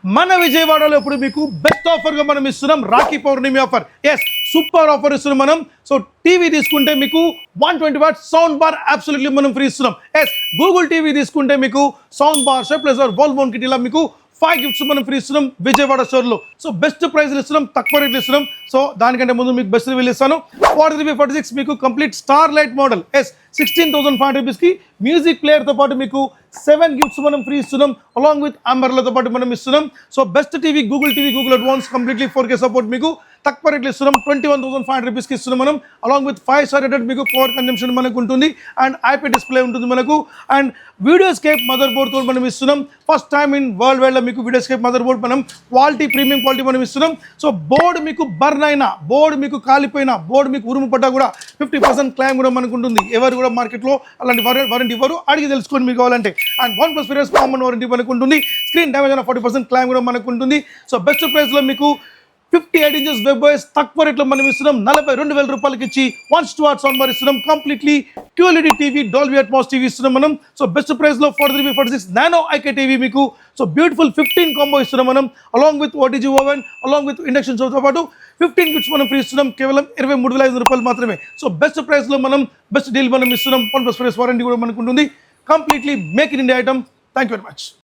మన విజయవాడలో ఇప్పుడు మీకు బెస్ట్ ఆఫర్గా మనం ఇస్తున్నాం రాఖీ పౌర్ణమి ఆఫర్. ఎస్, సూపర్ ఆఫర్ ఇస్తున్నాం మనం. సో టీవీ తీసుకుంటే మీకు 120 వాట్ సౌండ్ బార్ అబ్సల్యూట్లీ మనం ఫ్రీ ఇస్తున్నాం. ఎస్, గూగుల్ టీవీ తీసుకుంటే మీకు sound bar, stabiliser, wall mount kit ఇలా మీకు 5 గిఫ్ట్స్ మనం ఫ్రీ ఇస్తున్నాం విజయవాడ స్టోర్లో. సో బెస్ట్ ప్రైస్లు ఇస్తున్నాం, తక్కువ రేట్లు ఇస్తున్నాం. సో దానికంటే ముందు మీకు బెస్ట్ రివ్యూలు ఇస్తాను. 4346 మీకు complete star light model. Yes, 16,500 రూపీస్కి మ్యూజిక్ ప్లేయర్తో పాటు మీకు 7 గిఫ్ట్స్ మనం ఫ్రీ ఇస్తున్నాం, అలాంగ్ విత్ అంబర్లతో పాటు మనం ఇస్తున్నాం. So best TV Google TV, Google advance completely 4K support మీకు తక్కువ రేట్లు ఇస్తున్నాం. 21,500 రూపీస్కి ఇస్తున్నాం మనం, అలాంగ్ విత్ 5 స్టార్ రేటెడ్ మీకు పవర్ కన్జంప్షన్ మనకు ఉంటుంది అండ్ ఐపీ డిస్ప్లే ఉంటుంది మనకు. అండ్ వీడియోస్కేప్ మదర్ బోర్డ్తో మనం ఇస్తున్నాం. ఫస్ట్ టైం ఇన్ వరల్డ్ వైడ్లో మీకు వీడియోస్కేప్ మదర్ బోర్డ్ మనం క్వాలిటీ, ప్రీమియం క్వాలిటీ మనం ఇస్తున్నాం. సో బోర్డు మీకు బర్న్ అయినా, బోర్డు మీకు కాలిపోయినా, బోర్డు మీకు ఉరుము పడ్డా కూడా 50% క్లైమ్ కూడా మనకు ఉంటుంది. ఎవరు కూడా మార్కెట్లో అలాంటి వారంటీ ఇవ్వరు, అడిగి తెలుసుకోండి మీకు కావాలంటే. అండ్ 1+ ఇయర్స్ కామన్ వారంటీ మనకు ఉంటుంది. స్క్రీన్ డ్యామేజ్ అయినా 40% క్లైమ్ కూడా మనకు ఉంటుంది. సో బెస్ట్ ప్రైస్లో మీకు 58 ఇంచెస్ వెబ్ ఓఎస్ తక్కువ రేట్లో మనం ఇస్తున్నాం. 42,000 రూపాయలకి ఇచ్చి 1 వాట్ సౌండ్ బార్ ఇస్తున్నాం. Completely QLED TV, Dolby Atmos TV ఇస్తున్నాం మనం. సో బెస్ట్ ప్రైస్లో 4346 నానో ఐకే టీవీ మీకు. సో బ్యూటిఫుల్ 15 కాంబో ఇస్తున్నాం మనం, along with OTG oven, along with induction స్టవ్తో పాటు 15 గిఫ్ట్స్ మనం ఫ్రీ ఇస్తున్నాం కేవలం 23,500 రూపాయలు మాత్రమే. సో బెస్ట్ ప్రైస్లో మనం బెస్ట్ డీల్ మనం ఇస్తున్నాం. 1+ ఇయర్స్ వారంటీ కూడా మనకు ఉంటుంది. Completely make in India item. Thank you very much.